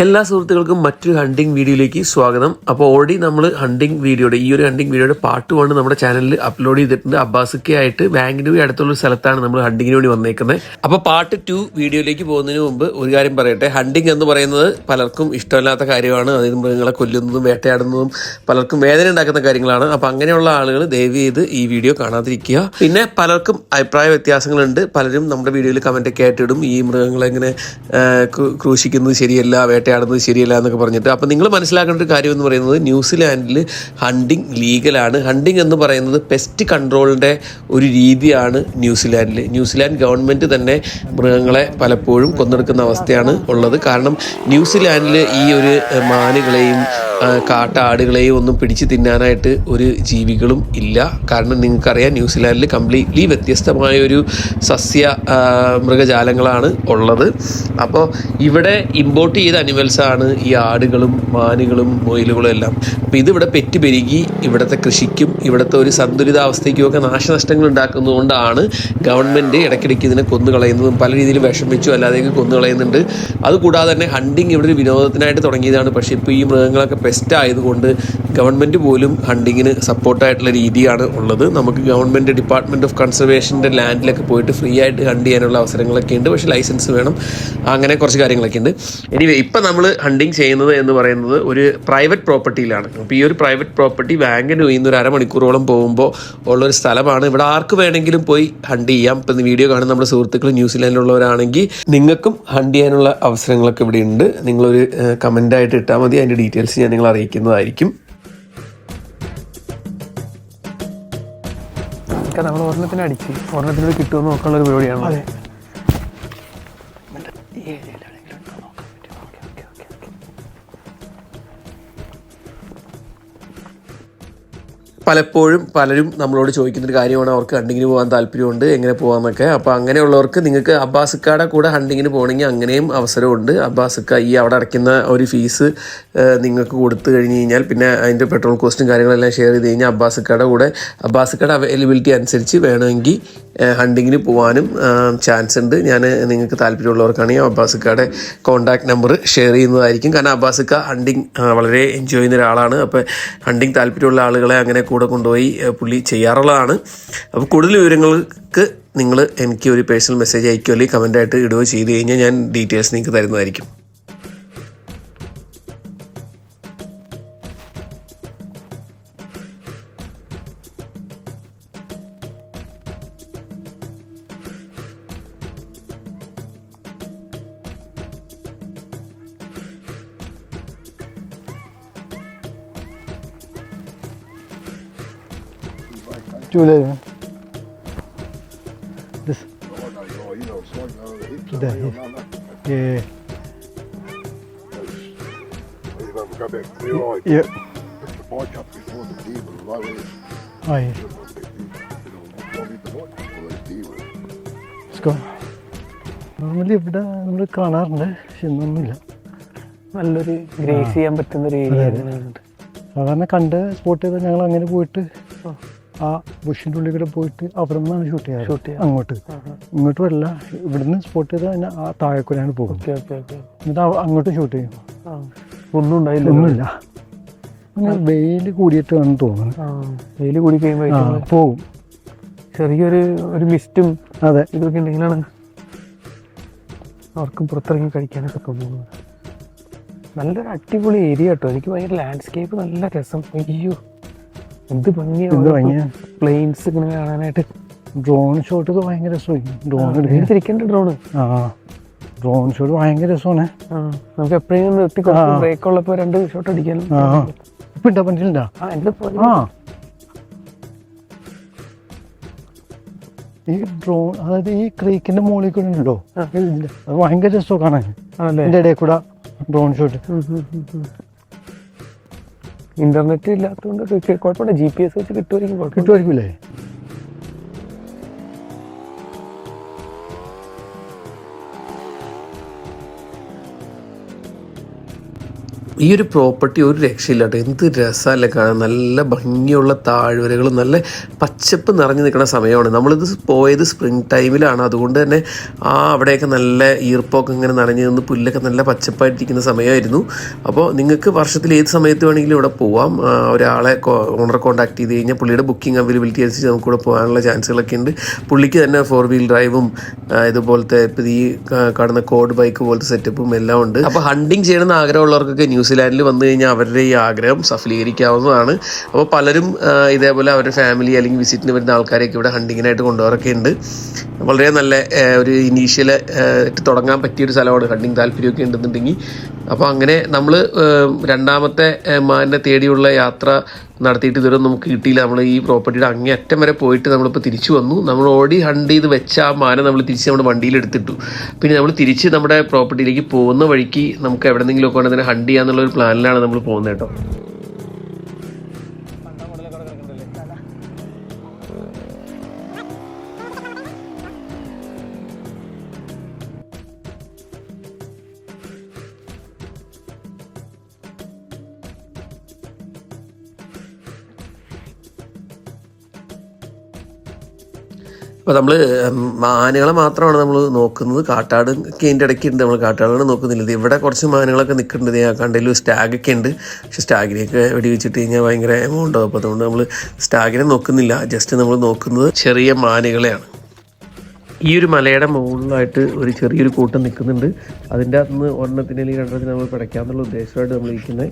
എല്ലാ സുഹൃത്തുക്കൾക്കും മറ്റൊരു ഹണ്ടിങ് വീഡിയോയിലേക്ക് സ്വാഗതം. അപ്പോൾ ഓൾറെഡി നമ്മൾ ഹണ്ടിങ് വീഡിയോയുടെ പാർട്ട് 1 നമ്മുടെ ചാനലിൽ അപ്ലോഡ് ചെയ്തിട്ടുണ്ട്. അബ്ബാസിക്കയായിട്ട് ബാങ്കിന് അടുത്തുള്ള ഒരു സ്ഥലത്താണ് നമ്മൾ ഹണ്ടിങ്ങിന് വേണ്ടി വന്നേക്കുന്നത്. അപ്പോൾ പാർട്ട് 2 വീഡിയോയിലേക്ക് പോകുന്നതിന് മുമ്പ് ഒരു കാര്യം പറയട്ടെ. ഹണ്ടിങ് എന്ന് പറയുന്നത് പലർക്കും ഇഷ്ടമില്ലാത്ത കാര്യമാണ്. അതിന് മൃഗങ്ങളെ കൊല്ലുന്നതും വേട്ടയാടുന്നതും പലർക്കും വേദന ഉണ്ടാക്കുന്ന കാര്യങ്ങളാണ്. അപ്പോൾ അങ്ങനെയുള്ള ആളുകൾ ദയവ് ചെയ്ത് ഈ വീഡിയോ കാണാതിരിക്കുക. പിന്നെ പലർക്കും അഭിപ്രായ വ്യത്യാസങ്ങളുണ്ട്. പലരും നമ്മുടെ വീഡിയോയിൽ കമൻ്റൊക്കെ ആയിട്ടിടും, ഈ മൃഗങ്ങളെ ഇങ്ങനെ ക്രൂശിക്കുന്നത് ശരിയല്ല, വേട്ടയാടുന്നത് ശരിയല്ല എന്നൊക്കെ പറഞ്ഞിട്ട്. അപ്പോൾ നിങ്ങൾ മനസ്സിലാക്കേണ്ട ഒരു കാര്യം എന്ന് പറയുന്നത്, ന്യൂസിലാൻഡിൽ ഹണ്ടിങ് ലീഗലാണ്. ഹണ്ടിങ് എന്ന് പറയുന്നത് പെസ്റ്റ് കൺട്രോളിൻ്റെ ഒരു രീതിയാണ് ന്യൂസിലാൻഡ് ഗവൺമെൻറ് തന്നെ മൃഗങ്ങളെ പലപ്പോഴും കൊന്നെടുക്കുന്ന അവസ്ഥയാണ് ഉള്ളത്. കാരണം ന്യൂസിലാൻഡിൽ ഈ ഒരു മാനുകളെയും കാട്ടാടുകളെയും ഒന്നും പിടിച്ച് തിന്നാനായിട്ട് ഒരു ജീവികളും ഇല്ല. കാരണം നിങ്ങൾക്കറിയാം, ന്യൂസിലാൻഡിൽ കംപ്ലീറ്റ്ലി വ്യത്യസ്തമായൊരു സസ്യ മൃഗജാലങ്ങളാണ് ഉള്ളത്. അപ്പോൾ ഇവിടെ ഇമ്പോർട്ട് ചെയ്ത അനിമൽസാണ് ഈ ആടുകളും മാനുകളും മുയലുകളും എല്ലാം. അപ്പോൾ ഇതിവിടെ പെറ്റ് പെരുകി ഇവിടുത്തെ കൃഷിക്കും ഇവിടുത്തെ ഒരു സന്തുലിതാവസ്ഥയ്ക്കും ഒക്കെ നാശനഷ്ടങ്ങൾ ഉണ്ടാക്കുന്നതുകൊണ്ടാണ് ഗവൺമെൻറ് ഇടയ്ക്കിടയ്ക്ക് ഇതിനെ കൊന്നുകളയുന്നതും പല രീതിയിൽ വിഷം വെച്ചും അല്ലാതെയൊക്കെ കൊന്നുകളയുന്നുണ്ട്. അതുകൂടാതെ തന്നെ ഹണ്ടിങ് ഇവിടെ ഒരു വിനോദത്തിനായിട്ട് തുടങ്ങിയതാണ്. പക്ഷേ ഇപ്പോൾ ഈ മൃഗങ്ങളൊക്കെ പെസ്റ്റ് ആയതുകൊണ്ട് ഗവൺമെൻറ് പോലും ഹണ്ടിങ്ങിന് സപ്പോർട്ടായിട്ടുള്ള രീതിയാണ് ഉള്ളത്. നമുക്ക് ഗവൺമെൻറ് ഡിപ്പാർട്ട്മെൻറ്റ് ഓഫ് കൺസർവേഷൻ്റെ ലാൻഡിലൊക്കെ പോയിട്ട് ഫ്രീ ആയിട്ട് ഹണ്ട് ചെയ്യാനുള്ള അവസരങ്ങളൊക്കെ ഉണ്ട്. പക്ഷേ ലൈസൻസ് വേണം, അങ്ങനെ കുറച്ച് കാര്യങ്ങളൊക്കെ ഉണ്ട്. എനിവേ, ഇപ്പം നമ്മൾ ഹണ്ടിങ് ചെയ്യുന്നത് എന്ന് പറയുന്നത് ഒരു പ്രൈവറ്റ് പ്രോപ്പർട്ടിയിലാണ്. അപ്പോൾ ഈ ഒരു പ്രൈവറ്റ് പ്രോപ്പർട്ടി വാങ്കിന് പോയി ഒരു അരമണിക്കൂറോളം പോകുമ്പോൾ ഉള്ളൊരു സ്ഥലമാണ്. ഇവിടെ ആർക്ക് വേണമെങ്കിലും പോയി ഹണ്ട് ചെയ്യാം. ഇപ്പം വീഡിയോ കാണുന്ന നമ്മുടെ സുഹൃത്തുക്കൾ ന്യൂസിലാൻഡിലുള്ളവരാണെങ്കിൽ നിങ്ങൾക്കും ഹണ്ട് ചെയ്യാനുള്ള അവസരങ്ങളൊക്കെ ഇവിടെ ഉണ്ട്. നിങ്ങളൊരു കമൻ്റായിട്ട് ഇട്ടാൽ മതി, അതിൻ്റെ ഡീറ്റെയിൽസ് ഞാൻ നിങ്ങളെ അറിയിക്കുന്നതായിരിക്കും. നമ്മൾ ഒരെണ്ണത്തിന് അടിച്ച് ഒരെണ്ണത്തിനോട് കിട്ടുമെന്ന് നോക്കാനുള്ളൊരു പരിപാടിയാണ്. അതെ, പലപ്പോഴും പലരും നമ്മളോട് ചോദിക്കുന്നൊരു കാര്യമാണ്, അവർക്ക് ഹണ്ടിങ്ങിന് പോകാൻ താല്പര്യമുണ്ട്, എങ്ങനെ പോകാമെന്നൊക്കെ. അപ്പോൾ അങ്ങനെയുള്ളവർക്ക് നിങ്ങൾക്ക് അബ്ബാസിക്കയുടെ കൂടെ ഹണ്ടിങ്ങിന് പോകണമെങ്കിൽ അങ്ങനെയും അവസരമുണ്ട്. അബ്ബാസിക്ക ഈ അവിടെ അടയ്ക്കുന്ന ഒരു ഫീസ് നിങ്ങൾക്ക് കൊടുത്തു കഴിഞ്ഞ് കഴിഞ്ഞാൽ പിന്നെ അതിൻ്റെ പെട്രോൾ കോസ്റ്റും കാര്യങ്ങളെല്ലാം ഷെയർ ചെയ്ത് കഴിഞ്ഞാൽ അബ്ബാസിക്കയുടെ അവൈലബിലിറ്റി അനുസരിച്ച് വേണമെങ്കിൽ ഹണ്ടിങ്ങിന് പോകാനും ചാൻസ് ഉണ്ട്. ഞാൻ നിങ്ങൾക്ക് താല്പര്യമുള്ളവർക്കാണെങ്കിൽ അബ്ബാസിക്കയുടെ കോൺടാക്ട് നമ്പർ ഷെയർ ചെയ്യുന്നതായിരിക്കും. കാരണം അബ്ബാസിക്ക ഹണ്ടിങ് വളരെ എൻജോയ് ചെയ്യുന്ന ഒരാളാണ്. അപ്പോൾ ഹണ്ടിങ് താല്പര്യമുള്ള ആളുകളെ അങ്ങനെ കൂടെ കൊണ്ടുപോയി പുള്ളി ചെയ്യാറുള്ളതാണ്. അപ്പോൾ കൂടുതൽ വിവരങ്ങൾക്ക് നിങ്ങൾ എനിക്ക് ഒരു പേഴ്സണൽ മെസ്സേജ് അയക്കുകയോ അല്ലെങ്കിൽ കമൻ്റായിട്ട് ഇടുകയോ ചെയ്ത് കഴിഞ്ഞാൽ ഞാൻ ഡീറ്റെയിൽസ് നിങ്ങൾക്ക് തരുന്നതായിരിക്കും. Julia. This. Oh, you know, it's like the hips. There, No. Yeah. You know, we go back clear right. Yeah. Put the bike up before the deer will low it. Oh, yeah. Let's go. Normally ഇവിടെ നമ്മൾ കാണാറുണ്ട്, പക്ഷെ ഇന്നൊന്നുമില്ല. നല്ലൊരു grace ചെയ്യാൻ പറ്റുന്ന ഒരു area. സാധാരണ കണ്ട് സ്പോട്ട് ചെയ്താൽ ഞങ്ങൾ അങ്ങനെ പോയിട്ട് ആ ബുഷിൻ്റെ ഉള്ളിൽ കൂടെ പോയിട്ട് അവിടെ നിന്നാണ് ഷൂട്ട് ചെയ്യാറ്. അങ്ങോട്ട് ഇങ്ങോട്ട് വരില്ല. ഇവിടുന്ന് സ്പോട്ട് ചെയ്താൽ തന്നെ ആ താഴെക്കൂടെയാണ് പോകും. എന്നിട്ട് അങ്ങോട്ട് ഷൂട്ട് ചെയ്യും. ഒന്നുമില്ല. അങ്ങനെ വെയിൽ കൂടിയിട്ട് വേണം തോന്നുന്നു. വെയിൽ കൂടി കഴിയുമ്പോൾ പോകും. ചെറിയൊരു മിസ്റ്റും അതെ ഇതൊക്കെ ഉണ്ടെങ്കിലാണ് അവർക്കും പുറത്തിറങ്ങി കഴിക്കാനൊക്കെ തോന്നുന്നത്. നല്ലൊരു അടിപൊളി ഏരിയ കേട്ടോ. എനിക്ക് ഭയങ്കര ലാൻഡ്സ്കേപ്പ്, നല്ല രസം. അയ്യോ, എന്ത് ഭംഗിയാണ് പ്ലെയിൻസ് ഇങ്ങനെ കാണാനായിട്ട്. ഡ്രോൺ ഷോട്ടൊക്കെ ഭയങ്കര രസമായി. ഡ്രോൺ ഷോട്ട് ഭയങ്കര രസമാണ്. നമുക്ക് എപ്പോഴും നിർത്തി ബ്രേക്ക് ഉള്ളപ്പോൾ 2 ഷോട്ട് അടിക്കാനും ഇപ്പം പറ്റില്ല. ഈ ഡ്രോൺ, അതായത് ഈ ക്രീക്കിന്റെ മുകളിൽ കൂടെ ഉണ്ടല്ലോ, അത് ഭയങ്കര രസമാണ് കാണാൻ. അതിൻ്റെ ഇടയിൽ കൂടെ ഡ്രോൺ ഷോട്ട്. ഇന്റർനെറ്റ് ഇല്ലാത്തതുകൊണ്ട് കുഴപ്പമില്ല. GPS വെച്ച് കിട്ടുമായിരിക്കില്ലേ? ഈ ഒരു പ്രോപ്പർട്ടി ഒരു രക്ഷയില്ല കേട്ടോ. എന്ത് രസമല്ലേ കാണാൻ. നല്ല ഭംഗിയുള്ള താഴ്വരകളും നല്ല പച്ചപ്പ് നിറഞ്ഞു നിൽക്കുന്ന സമയമാണ്. നമ്മളിത് പോയത് സ്പ്രിംഗ് ടൈമിലാണ്. അതുകൊണ്ട് തന്നെ അവിടെയൊക്കെ നല്ല ഈർപ്പമൊക്കെ ഇങ്ങനെ നിറഞ്ഞു നിന്ന് പുല്ലൊക്കെ നല്ല പച്ചപ്പായിട്ടിരിക്കുന്ന സമയമായിരുന്നു. അപ്പോൾ നിങ്ങൾക്ക് വർഷത്തിൽ ഏത് സമയത്ത് വേണമെങ്കിലും ഇവിടെ പോവാം. ഒരാളെ ഓണറെ കോൺടാക്ട് ചെയ്ത് കഴിഞ്ഞാൽ പുള്ളിയുടെ ബുക്കിംഗ് അവൈലബിലിറ്റി അനുസരിച്ച് നമുക്കിവിടെ പോകാനുള്ള ചാൻസുകളൊക്കെ ഉണ്ട്. പുള്ളിക്ക് തന്നെ 4-wheel ഡ്രൈവും ഇതുപോലത്തെ ഇപ്പോൾ ഈ കാണുന്ന കോഡ് ബൈക്ക് പോലത്തെ സെറ്റപ്പും എല്ലാം ഉണ്ട്. അപ്പോൾ ഹണ്ടിങ് ചെയ്യണമെന്ന് ആഗ്രഹമുള്ളവർക്കൊക്കെ ന്യൂസിലാൻഡിൽ വന്നു കഴിഞ്ഞാൽ അവരുടെ ഈ ആഗ്രഹം സഫലീകരിക്കാവുന്നതാണ്. അപ്പോൾ പലരും ഇതേപോലെ അവരുടെ ഫാമിലി അല്ലെങ്കിൽ വിസിറ്റിന് വരുന്ന ആൾക്കാരെയൊക്കെ ഇവിടെ ഹണ്ടിങ്ങിനായിട്ട് കൊണ്ടുപോകാറൊക്കെ ഉണ്ട്. വളരെ നല്ല ഒരു ഇനീഷ്യൽ തുടങ്ങാൻ പറ്റിയൊരു സ്ഥലമാണ്. ഹണ്ടിങ് താല്പര്യമൊക്കെ ഉണ്ടെന്നുണ്ടെങ്കിൽ. അപ്പോൾ അങ്ങനെ നമ്മൾ രണ്ടാമത്തെ മാനിനെ തേടിയുള്ള യാത്ര നടത്തിയിട്ട് ഇതുവരെ നമുക്ക് കിട്ടിയില്ല. നമ്മൾ ഈ പ്രോപ്പർട്ടിയുടെ അങ്ങേ അറ്റം വരെ പോയിട്ട് നമ്മളിപ്പോൾ തിരിച്ചു വന്നു. നമ്മൾ ഓടി ഹണ്ട് ചെയ്ത് വെച്ച ആ മാനെ നമ്മൾ തിരിച്ച് നമ്മുടെ വണ്ടിയിൽ എടുത്തിട്ടു. പിന്നെ നമ്മൾ തിരിച്ച് നമ്മുടെ പ്രോപ്പർട്ടിയിലേക്ക് പോകുന്ന വഴിക്ക് നമുക്ക് എവിടെയെങ്കിലുമൊക്കെ വേണം അതിനെ ഹണ്ട് ചെയ്യാന്നുള്ളൊരു പ്ലാനിലാണ് നമ്മൾ പോകുന്നത് കേട്ടോ. അപ്പോൾ നമ്മൾ മാനുകളെ മാത്രമാണ് നമ്മൾ നോക്കുന്നത്. കാട്ടാട് ഒക്കെ അതിൻ്റെ ഇടയ്ക്ക് ഉണ്ട്. നമ്മൾ കാട്ടാടുകളെ നോക്കുന്നില്ല. ഇവിടെ കുറച്ച് മാനുകളൊക്കെ നിൽക്കുന്നുണ്ട്. കണ്ടതിൽ സ്റ്റാഗൊക്കെ ഉണ്ട്. പക്ഷേ സ്റ്റാഗിനെയൊക്കെ വെടിവെച്ചിട്ട് കഴിഞ്ഞാൽ ഭയങ്കര എമൗണ്ട് ആവും. അപ്പോൾ അതുകൊണ്ട് നമ്മൾ സ്റ്റാഗിനെ നോക്കുന്നില്ല. ജസ്റ്റ് നമ്മൾ നോക്കുന്നത് ചെറിയ മാനുകളെയാണ്. ഈ ഒരു മലയുടെ മുകളിലായിട്ട് ഒരു ചെറിയൊരു കൂട്ടം നിൽക്കുന്നുണ്ട്. അതിൻ്റെ അകത്ത് നിന്ന് ഒരെണ്ണത്തിന് അല്ലെങ്കിൽ രണ്ടെണ്ണത്തിന് നമ്മൾ പിടയ്ക്കാമെന്നുള്ള ഉദ്ദേശമായിട്ട് നമ്മൾ ഇരിക്കുന്നത്.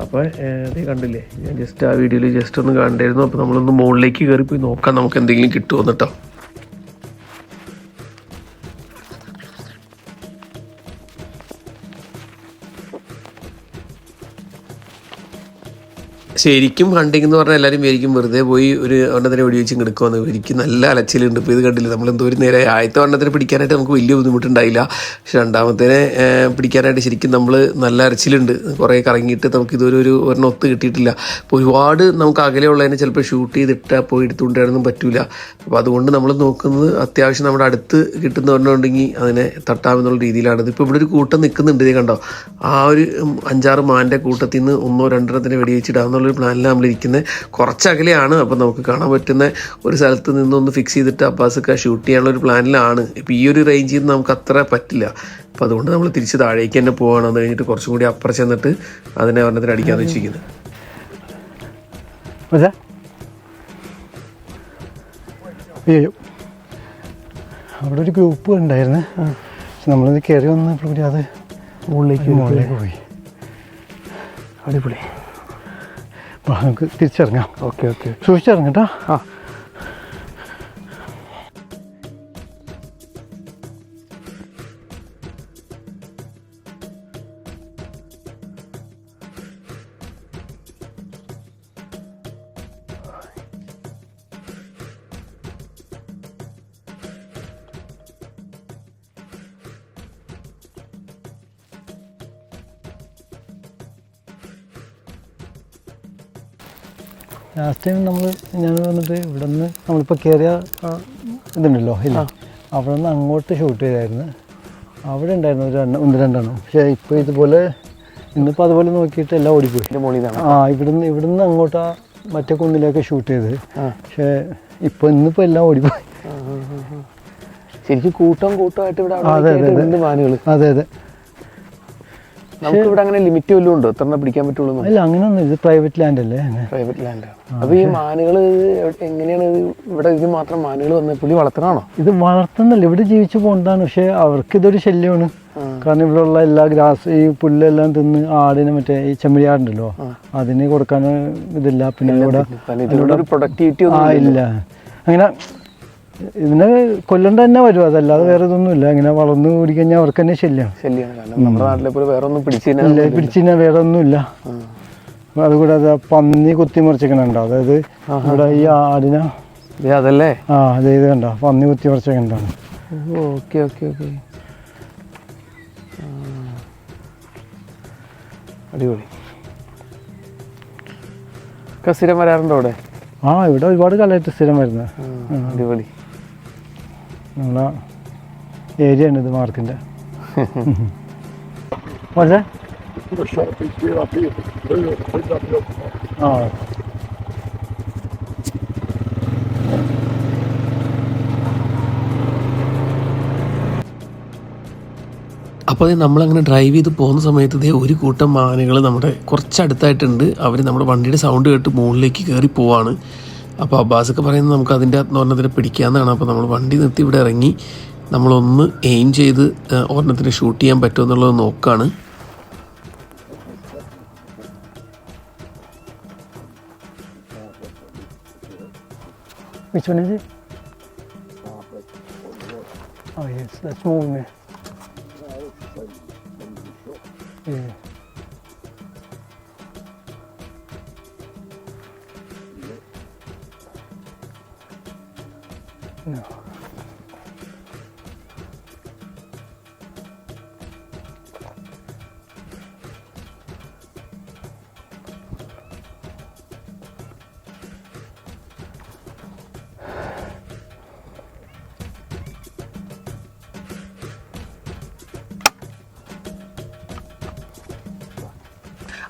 അപ്പോൾ അതേ കണ്ടില്ലേ, ഞാൻ ജസ്റ്റ് ആ വീഡിയോയിൽ ജസ്റ്റ് ഒന്ന് കണ്ടായിരുന്നു. അപ്പോൾ നമ്മളൊന്ന് മുകളിലേക്ക് കയറി പോയി നോക്കാം നമുക്ക് എന്തെങ്കിലും കിട്ടുമോ കേട്ടോ. ശരിക്കും ഹണ്ടിങ് എന്ന് പറഞ്ഞാൽ എല്ലാവരും വിചാരിക്കും വെറുതെ പോയി ഒരു ഒരെണ്ണത്തിനെ വെടിവെച്ചും കിടക്കുമെന്ന്. എനിക്ക് നല്ല അലച്ചിലുണ്ട്. ഇപ്പോൾ ഇത് കണ്ടില്ല, നമ്മൾ എന്തോ ഒരു നേരെ ആദ്യത്തെ ഒരെണ്ണത്തിനെ പിടിക്കാനായിട്ട് നമുക്ക് വലിയ ബുദ്ധിമുട്ടുണ്ടായില്ല. പക്ഷെ രണ്ടാമത്തേനെ പിടിക്കാനായിട്ട് ശരിക്കും നമ്മൾ നല്ല അരച്ചിലുണ്ട്. കുറേ കറങ്ങിയിട്ട് നമുക്ക് ഇതൊരു ഒരെണ്ണം ഒത്ത് കിട്ടിയിട്ടില്ല. അപ്പോൾ ഒരുപാട് നമുക്ക് അകലെയുള്ളതിനെ ചിലപ്പോൾ ഷൂട്ട് ചെയ്തിട്ടാൽ പോയി എടുത്തുകൊണ്ടായിരുന്നു പറ്റില്ല. അപ്പോൾ അതുകൊണ്ട് നമ്മൾ നോക്കുന്നത് അത്യാവശ്യം നമ്മുടെ അടുത്ത് കിട്ടുന്ന ഒരെണ്ണം ഉണ്ടെങ്കിൽ അതിനെ തട്ടാമെന്നുള്ള രീതിയിലാണ്. ഇപ്പോൾ ഇവിടെ ഒരു കൂട്ടം നിൽക്കുന്നുണ്ട്. ഇത് കണ്ടോ, ആ ഒരു 5-6 മാൻ്റെ കൂട്ടത്തിൽ നിന്ന് 1-2 വെടിവെച്ചിടാമെന്നുള്ള പ്ലാനിലാണ് നമ്മളിരിക്കുന്നത്. കുറച്ചകലെയാണ്. അപ്പോൾ നമുക്ക് കാണാൻ പറ്റുന്ന ഒരു സ്ഥലത്ത് നിന്നൊന്ന് ഫിക്സ് ചെയ്തിട്ട് അബ്ബാസൊക്കെ ഷൂട്ട് ചെയ്യാനുള്ള ഒരു പ്ലാനിലാണ്. ഇപ്പോൾ ഈ ഒരു റേഞ്ചിൽ നിന്ന് നമുക്ക് അത്ര പറ്റില്ല. അപ്പോൾ അതുകൊണ്ട് നമ്മൾ തിരിച്ച് താഴേക്ക് തന്നെ പോവുകയാണ്. അത് കഴിഞ്ഞിട്ട് കുറച്ചും കൂടി അപ്പുറം ചെന്നിട്ട് അതിനെ ഒരെണ്ണത്തിന് അടിക്കാമെന്ന് വെച്ചിരിക്കുന്നത്. അവിടെ ഒരു ഗ്രൂപ്പ് ഉണ്ടായിരുന്നു. നമ്മളിത് കയറി വന്നപ്പോൾ അത് മുകളിലേക്ക് പോയി. അടിപൊളി. നമുക്ക് തിരിച്ചിറങ്ങാം. Okay okay, സൂക്ഷിച്ചിറങ്ങട്ടോ. ആ ലാസ്റ്റ് ടൈം ഞാൻ വന്നിട്ട് ഇവിടെ നിന്ന് നമ്മളിപ്പോൾ കയറിയ ഇതുണ്ടല്ലോ ഇല്ല, അവിടെ നിന്ന് അങ്ങോട്ട് ഷൂട്ട് ചെയ്തായിരുന്നു. അവിടെ ഉണ്ടായിരുന്നു ഒന്ന് രണ്ടെണ്ണം. പക്ഷേ ഇപ്പോൾ ഇതുപോലെ ഇന്നിപ്പോൾ അതുപോലെ നോക്കിയിട്ട് എല്ലാം ഓടിപ്പോയി. ഇവിടുന്ന് അങ്ങോട്ട് മറ്റേ കുന്നിലേക്ക് ഷൂട്ട് ചെയ്ത്. പക്ഷേ ഇന്നിപ്പോൾ എല്ലാം ഓടിപ്പോയി. ശരിക്കും കൂട്ടമായിട്ട് ഇവിടെ മാനുകൾ. അതെ അതെ. നമുക്ക് ഇവിടെ അങ്ങനെ ലിമിറ്റ് വല്ലതും ഉണ്ടോ എത്ര പിടിക്കാൻ പറ്റുള്ളൂ? അല്ല, അങ്ങനെയൊന്നും. ഇത് പ്രൈവറ്റ് ലാൻഡ് അല്ലേ? Private land. അപ്പോൾ ഈ മാനുകൾ എങ്ങനെയാണ് ഇവിടെ ഇതിന് മാത്രം മാനുകൾ വന്നത്? പുള്ളി വളർത്തണാണോ? ഇത് വളർത്തുന്നല്ല, ഇവിടെ ജീവിച്ചു പോകേണ്ടതാണ്. പക്ഷെ അവർക്ക് ഇതൊരു ശല്യമാണ്. കാരണം ഇവിടെയുള്ള എല്ലാ ഈ പുല്ലെല്ലാം തിന്ന് ആടിനെ മറ്റേ ഈ ചെമ്മരിയാടുണ്ടല്ലോ അതിന് കൊടുക്കാൻ ഇതില്ല. പിന്നെ ഇവിടെ പ്രൊഡക്ടിവിറ്റി ഇല്ല. അങ്ങനെ ഇതിനെ കൊല്ലണ്ട തന്നെ വരും. അതല്ലാതെ വേറെ ഇതൊന്നുമില്ല. ഇങ്ങനെ വളർന്നു കൂടിക്കഴിഞ്ഞാൽ അവർക്ക് തന്നെ ശല്യമാണ്. നമ്മുടെ നാട്ടിലെ പോലെ വേറെ ഒന്നും പിടിച്ചില്ല, വേറെ ഒന്നുമില്ല. അതുകൂടാതെ പന്നി കുത്തിമറിച്ചിക്കണുണ്ടോ? അതായത് ഇവിടെ ഈ ആടിനെ അതല്ലേ അതെ ഇത് കണ്ടോ, പന്നി കുത്തിമറിച്ചിട്ടുണ്ടാണ്. ഓക്കെ ഓക്കെ ഓക്കെ, അടിപൊളി. സ്ഥിരം വരാറുണ്ടോ അവിടെ? ഇവിടെ ഒരുപാട് കാലമായിട്ട് സ്ഥിരം വരുന്നത്. അടിപൊളി. നമ്മളെ ഏരിയ ഉണ്ട് ഇത് മാർക്കിൻ്റെ. പക്ഷേ put a short piece here up here. Put up your ആ അപ്പോൾ അത് നമ്മളങ്ങനെ ഡ്രൈവ് ചെയ്ത് പോകുന്ന സമയത്ത് ഇതേ ഒരു കൂട്ടം മാനുകൾ നമ്മുടെ കുറച്ചടുത്തായിട്ടുണ്ട്. അവർ നമ്മുടെ വണ്ടിയുടെ സൗണ്ട് കേട്ട് മുകളിലേക്ക് കയറി പോവാണ്. അപ്പോൾ അബ്ബാസൊക്കെ പറയുന്നത് നമുക്ക് അതിൻ്റെ ഒരെണ്ണത്തിനെ പിടിക്കാമെന്നാണ്. അപ്പോൾ നമ്മൾ വണ്ടി നിർത്തി ഇവിടെ ഇറങ്ങി നമ്മളൊന്ന് എയിം ചെയ്ത് ഒരെണ്ണത്തിന് ഷൂട്ട് ചെയ്യാൻ പറ്റുമോ എന്നുള്ളത് നോക്കുകയാണ്. Which one is it? Oh yes, that's moving there. Yeah. No.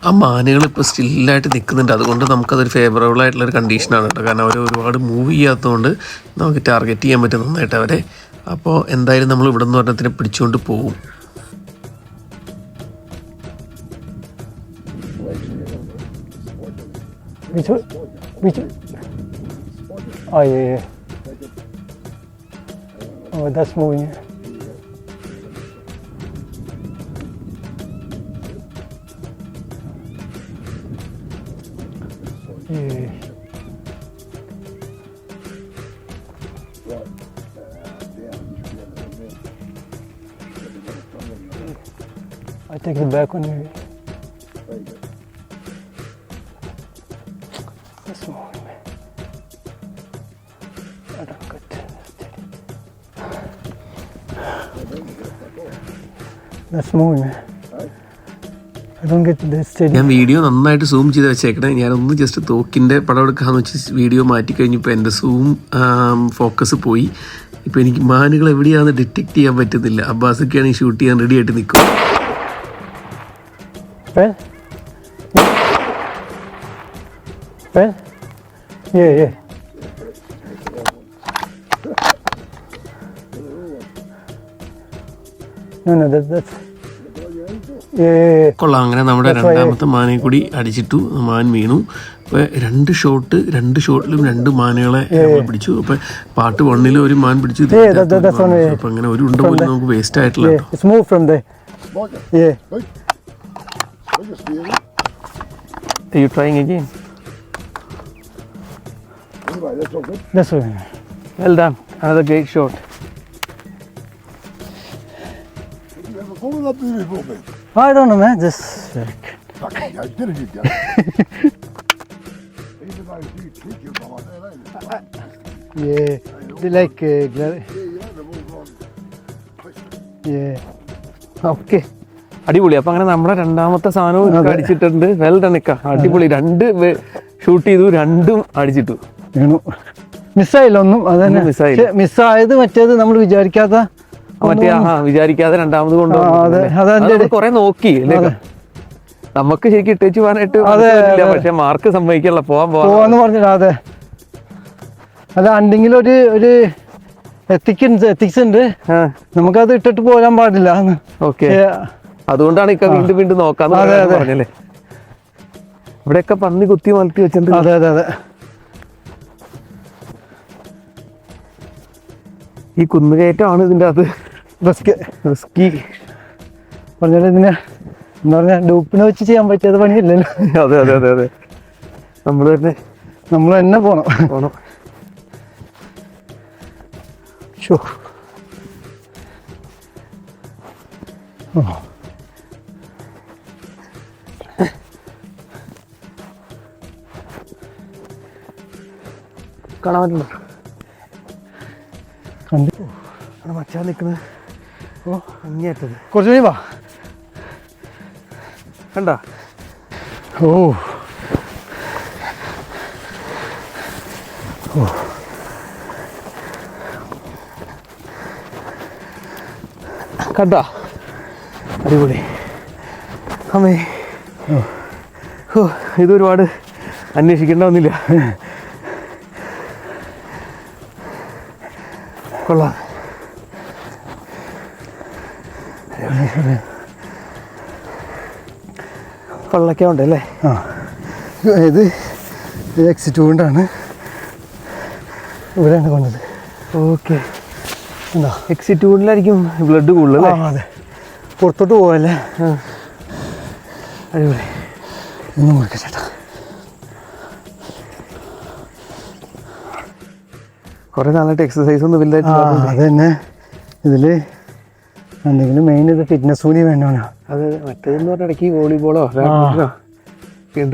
ആ മാനുകൾ ഇപ്പോൾ സ്റ്റില്ലായിട്ട് നിൽക്കുന്നുണ്ട്. അതുകൊണ്ട് നമുക്കതൊരു ഫേവറബിൾ ആയിട്ടുള്ളൊരു കണ്ടീഷനാണ് കേട്ടോ. കാരണം അവർ ഒരുപാട് മൂവ് ചെയ്യാത്തതുകൊണ്ട് നമുക്ക് ടാർഗറ്റ് ചെയ്യാൻ പറ്റും നന്നായിട്ട് അവരെ. അപ്പോൾ എന്തായാലും നമ്മൾ ഇവിടെ നിന്ന് ഒരെണ്ണത്തിനെ പിടിച്ചുകൊണ്ട് പോകും. Which one? Which one? Oh yeah, yeah. Oh, that's moving. Yeah. I take the back one maybe. That's moving, man. I don't get That's moving, man. I don't get this steady. ഞാൻ video നന്നായിട്ട് zoom ചെയ്ത് വെച്ചേക്കണേ. ഞാനൊന്ന് just തോക്കിൻ്റെ പടം എടുക്കാമെന്ന് വെച്ച് video മാറ്റി കഴിഞ്ഞപ്പോൾ എൻ്റെ സൂം ഫോക്കസ് പോയി. ഇപ്പോൾ എനിക്ക് മാനുകൾ എവിടെയാണെന്ന് ഡിറ്റക്ട് ചെയ്യാൻ പറ്റുന്നില്ല. അബ്ബാസൊക്കെയാണ് ഈ ഷൂട്ട് ചെയ്യാൻ റെഡി ആയിട്ട് നിൽക്കും. Ben? Ben? Yeah, yeah. No, that's... Yeah. കൊള്ളാം. അങ്ങനെ നമ്മുടെ രണ്ടാമത്തെ മാനെ കൂടി അടിച്ചിട്ടു. മാൻ വീണു. അപ്പോൾ രണ്ട് ഷോട്ടിലും രണ്ട് മാനുകളെ നമ്മൾ പിടിച്ചു. അപ്പോൾ പാർട്ട് 1 ഒരു മാൻ പിടിച്ചു. അപ്പോൾ അങ്ങനെ ഒരു ഉണ്ട പോലും നമുക്ക് വേസ്റ്റ് ആയിട്ടില്ല. It's moved from there. Yeah. Are you trying again? Anyway, that's all good. That's one. Well done. Another great shot. Have you ever fallen up there before, mate? I don't know, man. Just like... Fucking hell, didn't you, Gary? Even though you treat you like that, ain't it? Yeah. They like... Yeah, you know, they've all gone... yeah. Okay, അടിപൊളി. അപ്പം അങ്ങനെ നമ്മുടെ രണ്ടാമത്തെ സാധനവും അടിച്ചിട്ടുണ്ട്. Well done ഇക്ക, അടിപൊളി. രണ്ട് ഷൂട്ട് ചെയ്തു, രണ്ടും അടിച്ചിട്ടു. മിസ്സായില്ല ഒന്നും. അതന്നെ മിസ്സായില്ല. മിസ്സായത് മറ്റേത് നമ്മൾ വിചാരിക്കാത്ത മറ്റേ വിചാരിക്കാതെ രണ്ടാമത് കൊണ്ടുവന്നു. കൊറേ നോക്കി അല്ലേ, നമുക്ക് ശരിക്കും ഇട്ടേച്ച് പോകാനായിട്ട്. പക്ഷെ മാർക്ക് സമ്മതിക്കല്ല, പോവാന്ന് പറഞ്ഞില്ല. അതെ, അല്ല എന്തെങ്കിലും ഒരു എത്തിക്സ് ഉണ്ട്. നമുക്കത് ഇട്ടിട്ട് പോരാൻ പാടില്ല. ഓക്കെ, അതുകൊണ്ടാണ് ഇക്ക വീണ്ടും വീണ്ടും നോക്കാന്ന് പറഞ്ഞല്ലേ. ഇവിടെയൊക്കെ പന്നി കുത്തി മലത്തി വെച്ചിട്ടുണ്ട്. അതെ അതെ അതെ. ഈ കുന്നുകയറ്റമാണ് ഇതിൻ്റെ അത് റിസ്കി പറഞ്ഞാൽ ഇതിനെ എന്താ പറഞ്ഞാ ഡൂപ്പിനെ വെച്ച് ചെയ്യാൻ പറ്റിയത് പണിയില്ലല്ലോ. അതെ അതെ അതെ അതെ, നമ്മൾ തന്നെ പോണം. ഷോ കാണാൻ പറ്റില്ല. കണ്ടു മച്ചാൻ നിൽക്കുന്നത്. ഓ, അങ്ങേറ്റത് കുറച്ച് കഴിയുമ്പോ കണ്ട. ഓ കണ്ട, അടിപൊളി. അമ്മേ ഓ ഇതൊരുപാട് അന്വേഷിക്കേണ്ട ഒന്നില്ല. കൊള്ളാം. വെള്ളമൊക്കെ ഉണ്ടല്ലേ? ആ ഇത് എക്സിറ്റ് കൊണ്ടാണ് ഇവിടെയാണ് കൊണ്ടത്. ഓക്കെ. എന്താ എക്സിറ്റ് കൂടുതലായിരിക്കും ബ്ലഡ് കൂടുതൽ. അതെ, പുറത്തോട്ട് പോവല്ലേ. അടിപൊളി. ഒന്നും മുറിക്ക ചേട്ടാ. കുറേ നാളായിട്ട് എക്സസൈസ് ഒന്നും വലുതായിട്ട് അത് തന്നെ. ഇതിൽ എന്തെങ്കിലും മെയിൻ ഇത് ഫിറ്റ്നസ് കൂടി വേണ്ടവനാ. അത് മറ്റേതെന്ന് പറഞ്ഞാൽ ഇടയ്ക്ക് വോളിബോളോ ഉണ്ട്.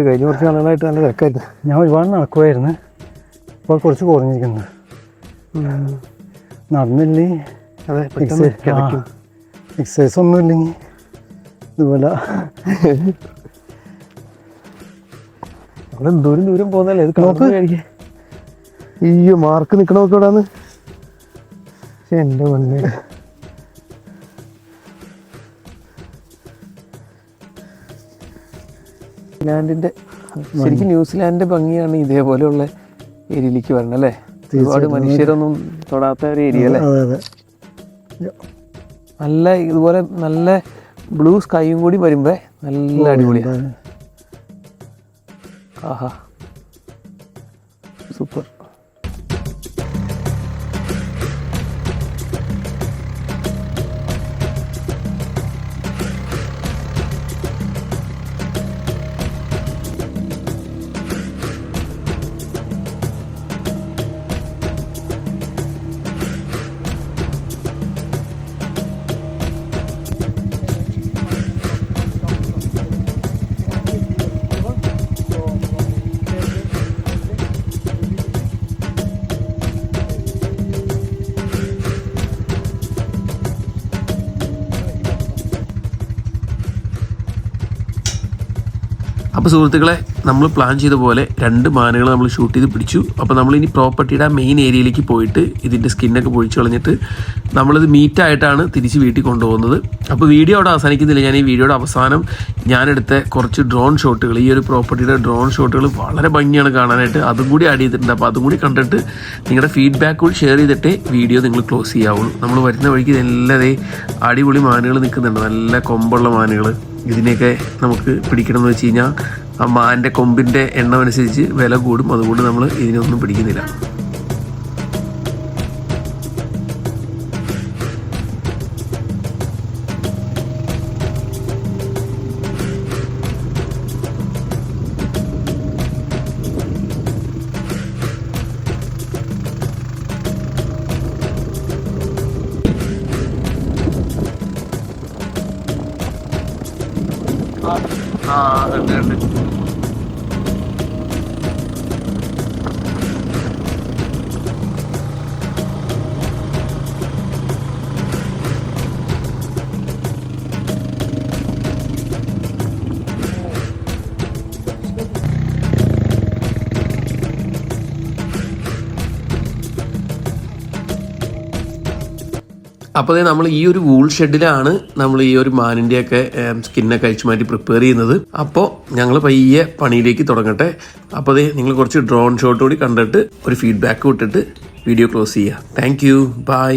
കഴിഞ്ഞ കുറച്ച് നാളുകളായിട്ട് നല്ല തിരക്കായിരുന്നു. ഞാൻ ഒരുപാട് നടക്കുമായിരുന്നു, ഇപ്പോൾ കുറച്ച് കുറഞ്ഞിരിക്കുന്നു. നടന്നില്ലേ അതെ, എക്സസൈസ് ഒന്നും ഇല്ലെങ്കിൽ ഇതുപോലെ നമ്മൾ എന്തോരം ദൂരം പോകുന്നല്ലേ ഇത് നോക്ക്. അയ്യോ മാർക്ക് നിൽക്കണമൊക്കെ ഇവിടാന്ന്. പക്ഷെ എൻ്റെ മണ്ണേ ന്യൂസിലാൻഡിൻ്റെ ശരിക്കും ന്യൂസിലാൻഡിൻ്റെ ഭംഗിയാണ് ഇതേപോലെയുള്ള ഏരിയയിലേക്ക് വരണം അല്ലേ? ഒരുപാട് മനുഷ്യരൊന്നും തൊടാത്ത ഒരു ഏരിയ അല്ലേ? നല്ല ഇതുപോലെ നല്ല ബ്ലൂ സ്കൈയും കൂടി വരുമ്പോ നല്ല അടിപൊളിയാണ്. ആഹാ സൂപ്പർ. അപ്പോൾ സുഹൃത്തുക്കളെ, നമ്മൾ പ്ലാൻ ചെയ്ത പോലെ 2 മാനുകൾ നമ്മൾ ഷൂട്ട് ചെയ്ത് പിടിച്ചു. അപ്പോൾ നമ്മളിനി പ്രോപ്പർട്ടിയുടെ മെയിൻ ഏരിയയിലേക്ക് പോയിട്ട് ഇതിൻ്റെ സ്കിന്നൊക്കെ പൊഴിച്ച് കളഞ്ഞിട്ട് നമ്മളിത് മീറ്റായിട്ടാണ് തിരിച്ച് വീട്ടിൽ കൊണ്ടുപോകുന്നത്. അപ്പോൾ വീഡിയോ അവിടെ അവസാനിക്കുന്നില്ല. ഞാൻ ഈ വീഡിയോയുടെ അവസാനം ഞാനെടുത്ത കുറച്ച് ഡ്രോൺ ഷോട്ടുകൾ, ഈ ഒരു പ്രോപ്പർട്ടിയുടെ ഡ്രോൺ ഷോട്ടുകൾ വളരെ ഭംഗിയാണ് കാണാനായിട്ട്, അതും കൂടി ആഡ് ചെയ്തിട്ടുണ്ട്. അപ്പോൾ അതും കൂടി കണ്ടിട്ട് നിങ്ങളുടെ ഫീഡ്ബാക്ക് കൂടി ഷെയർ ചെയ്തിട്ടേ വീഡിയോ നിങ്ങൾ ക്ലോസ് ചെയ്യാവുള്ളൂ. നമ്മൾ വരുന്ന വഴിക്ക് ഇതെല്ലാതേ അടിപൊളി മാനുകൾ നിൽക്കുന്നുണ്ട്, നല്ല കൊമ്പുള്ള മാനുകൾ. ഇതിനെയൊക്കെ നമുക്ക് പിടിക്കണമെന്ന് വെച്ച് കഴിഞ്ഞാൽ ആ മാൻ്റെ കൊമ്പിൻ്റെ എണ്ണം അനുസരിച്ച് വില കൂടും. അതുകൊണ്ട് നമ്മൾ ഇതിനൊന്നും പിടിക്കുന്നില്ല. അതുണ്ട്. അപ്പോൾ നമ്മൾ ഈ ഒരു വൂൾ ഷെഡിലാണ് നമ്മൾ ഈ ഒരു മാനിൻ്റെയൊക്കെ സ്കിന്നൊക്കെ അഴിച്ചു മാറ്റി പ്രിപ്പയർ ചെയ്യുന്നത്. അപ്പോൾ ഞങ്ങൾ പയ്യെ പണിയിലേക്ക് തുടങ്ങട്ടെ. അപ്പോൾ നിങ്ങൾ കുറച്ച് ഡ്രോൺ ഷോട്ട് കൂടി കണ്ടിട്ട് ഒരു ഫീഡ്ബാക്ക് വിട്ടിട്ട് വീഡിയോ ക്ലോസ് ചെയ്യുക. Thank you, by.